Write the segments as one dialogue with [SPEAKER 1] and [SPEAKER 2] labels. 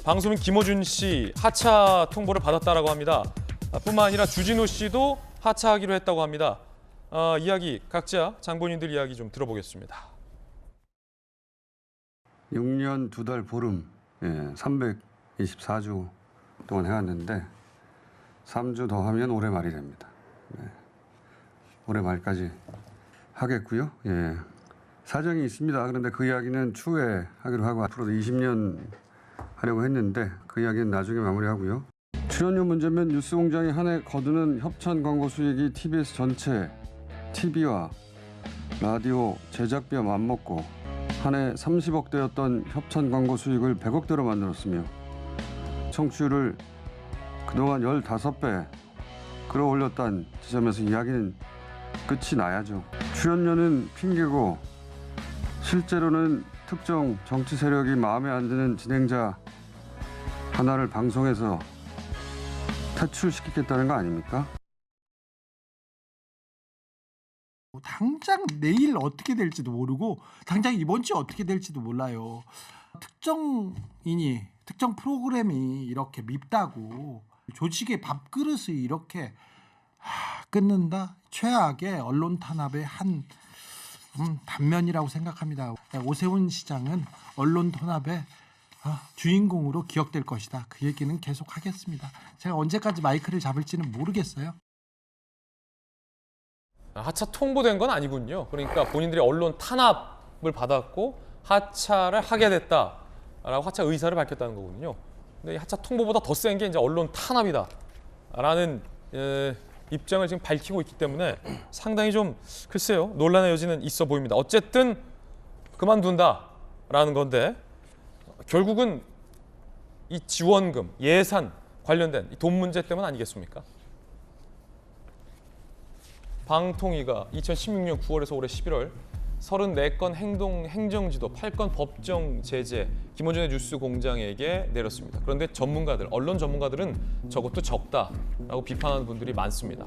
[SPEAKER 1] 방송인 김어준 씨 하차 통보를 받았다라고 합니다. 뿐만 아니라 주진우 씨도 하차하기로 했다고 합니다. 이야기 각자 장본인들 이야기 좀 들어보겠습니다.
[SPEAKER 2] 6년 2달 보름, 324주 동안 해왔는데 3주 더 하면 올해 말이 됩니다. 올해 말까지 하겠고요. 사정이 있습니다. 그런데 그 이야기는 추후에 하기로 하고 앞으로도 20년 하려고 했는데 그 이야기는 나중에 마무리하고요. 출연료 문제면 뉴스공장이 한 해 거두는 협찬 광고 수익이 TBS 전체 TV와 라디오 제작비와 맞먹고 한 해 30억대였던 협찬 광고 수익을 100억대로 만들었으며 청취율을 그동안 15배 끌어올렸다는 지점에서 이야기는 끝이 나야죠. 출연료는 핑계고 실제로는 특정 정치 세력이 마음에 안 드는 진행자 하나를 방송에서 퇴출시키겠다는 거 아닙니까?
[SPEAKER 3] 당장 내일 어떻게 될지도 모르고 당장 이번 주 어떻게 될지도 몰라요. 특정인이 특정 프로그램이 이렇게 밉다고 조직의 밥그릇을 이렇게 끊는다? 최악의 언론 탄압의 한 단면이라고 생각합니다. 오세훈 시장은 언론 탄압의 주인공으로 기억될 것이다. 그 얘기는 계속 하겠습니다. 제가 언제까지 마이크를 잡을지는 모르겠어요.
[SPEAKER 1] 하차 통보된 건 아니군요. 그러니까 본인들이 언론 탄압을 받았고 하차를 하게 됐다라고 하차 의사를 밝혔다는 거군요. 근데 이 하차 통보보다 더 센 게 이제 언론 탄압이다라는 입장을 지금 밝히고 있기 때문에 상당히 좀 글쎄요 논란의 여지는 있어 보입니다. 어쨌든 그만둔다라는 건데 결국은 이 지원금, 예산 관련된 이 돈 문제 때문 아니겠습니까? 방통위가 2016년 9월에서 올해 11월 34건 행정지도, 8건 법정 제재 김어준의 뉴스 공장에게 내렸습니다. 그런데 언론 전문가들은 저것도 적다라고 비판하는 분들이 많습니다.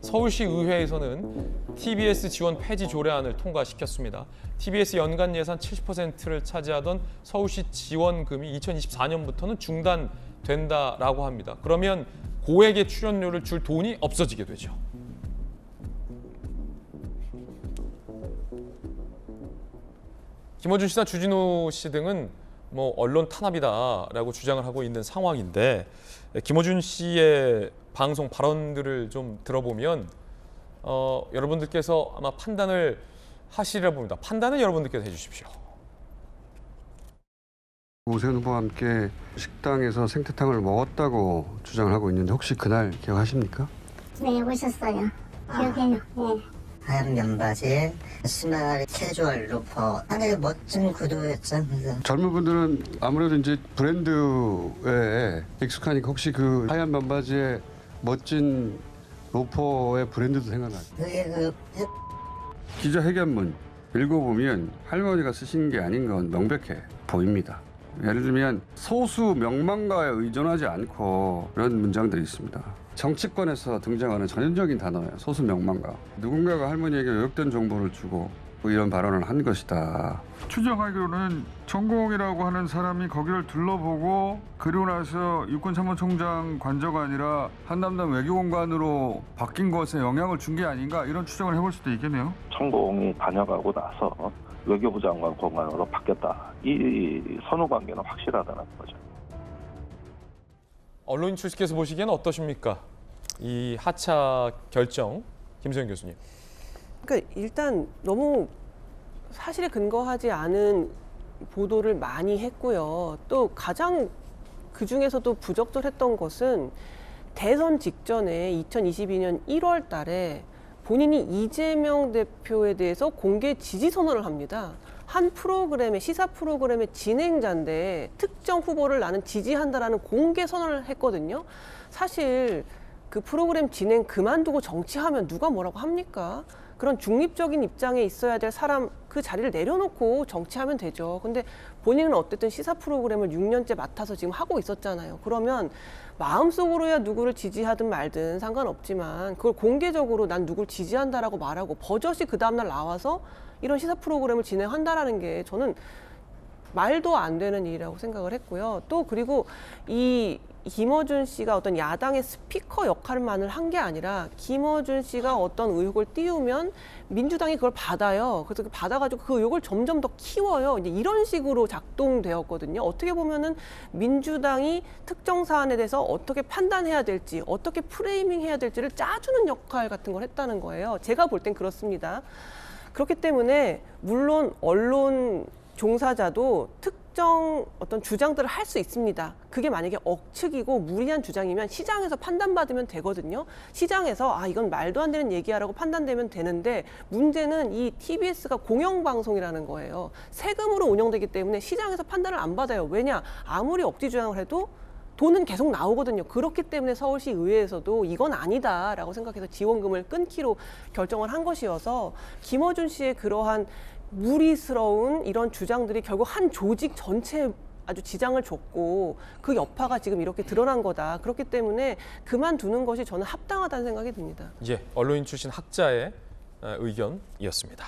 [SPEAKER 1] 서울시 의회에서는 TBS 지원 폐지 조례안을 통과시켰습니다. TBS 연간 예산 70%를 차지하던 서울시 지원금이 2024년부터는 중단된다라고 합니다. 그러면 고액의 출연료를 줄 돈이 없어지게 되죠. 김어준 씨나 주진우 씨 등은 언론 탄압이다라고 주장을 하고 있는 상황인데 김어준 씨의 방송 발언들을 좀 들어보면 여러분들께서 아마 판단을 하시리라 봅니다. 판단은 여러분들께서 해주십시오.
[SPEAKER 2] 오세훈 후보와 함께 식당에서 생태탕을 먹었다고 주장을 하고 있는데 혹시 그날 기억하십니까?
[SPEAKER 4] 네, 오셨어요. 기억해요. 네.
[SPEAKER 5] 하얀 면바지에 스마일 캐주얼 로퍼 하나의 멋진 구두였죠.
[SPEAKER 2] 젊은 분들은 아무래도 이제 브랜드에 익숙하니까 혹시 그 하얀 면바지에 멋진 로퍼의 브랜드도 생각나요?
[SPEAKER 5] 그게
[SPEAKER 2] 기자회견문 읽어보면 할머니가 쓰신 게 아닌 건 명백해 보입니다. 예를 들면 소수 명망가에 의존하지 않고 이런 문장들이 있습니다. 정치권에서 등장하는 전형적인 단어예요. 소수 명망가. 누군가가 할머니에게 왜곡된 정보를 주고 이런 발언을 한 것이다. 추정하기로는 전공이라고 하는 사람이 거기를 둘러보고 그리고 나서 육군참모총장 관저가 아니라 한남단 외교공관으로 바뀐 것에 영향을 준 게 아닌가 이런 추정을 해볼 수도 있겠네요.
[SPEAKER 6] 천공이 다녀가고 나서 외교부 장관 공관으로 바뀌었다. 이 선후 관계는 확실하다는 거죠.
[SPEAKER 1] 언론인 출신께서 보시기에는 어떠십니까? 이 하차 결정, 김소영 교수님.
[SPEAKER 7] 그러니까 일단 너무 사실에 근거하지 않은 보도를 많이 했고요. 또 가장 그중에서도 부적절했던 것은 대선 직전에 2022년 1월 달에 본인이 이재명 대표에 대해서 공개 지지 선언을 합니다. 한 프로그램의 시사 프로그램의 진행자인데 특정 후보를 나는 지지한다라는 공개 선언을 했거든요. 사실 그 프로그램 진행 그만두고 정치하면 누가 뭐라고 합니까? 그런 중립적인 입장에 있어야 될 사람 그 자리를 내려놓고 정치하면 되죠. 근데 본인은 어쨌든 시사 프로그램을 6년째 맡아서 지금 하고 있었잖아요. 그러면 마음속으로야 누구를 지지하든 말든 상관없지만 그걸 공개적으로 난 누구를 지지한다라고 말하고 버젓이 그 다음날 나와서 이런 시사 프로그램을 진행한다라는 게 저는 말도 안 되는 일이라고 생각을 했고요. 또 그리고 이 김어준 씨가 어떤 야당의 스피커 역할만을 한 게 아니라 김어준 씨가 어떤 의혹을 띄우면 민주당이 그걸 받아요. 그래서 받아가지고 그 의혹을 점점 더 키워요. 이제 이런 식으로 작동되었거든요. 어떻게 보면은 민주당이 특정 사안에 대해서 어떻게 판단해야 될지, 어떻게 프레이밍해야 될지를 짜주는 역할 같은 걸 했다는 거예요. 제가 볼 땐 그렇습니다. 그렇기 때문에 물론 언론 종사자도 특정 어떤 주장들을 할 수 있습니다. 그게 만약에 억측이고 무리한 주장이면 시장에서 판단받으면 되거든요. 시장에서 이건 말도 안 되는 얘기야라고 판단되면 되는데 문제는 이 TBS가 공영방송이라는 거예요. 세금으로 운영되기 때문에 시장에서 판단을 안 받아요. 왜냐? 아무리 억지 주장을 해도 돈은 계속 나오거든요. 그렇기 때문에 서울시 의회에서도 이건 아니다라고 생각해서 지원금을 끊기로 결정을 한 것이어서 김어준 씨의 그러한 무리스러운 이런 주장들이 결국 한 조직 전체에 아주 지장을 줬고 그 여파가 지금 이렇게 드러난 거다. 그렇기 때문에 그만두는 것이 저는 합당하다는 생각이 듭니다.
[SPEAKER 1] 예, 언론인 출신 학자의 의견이었습니다.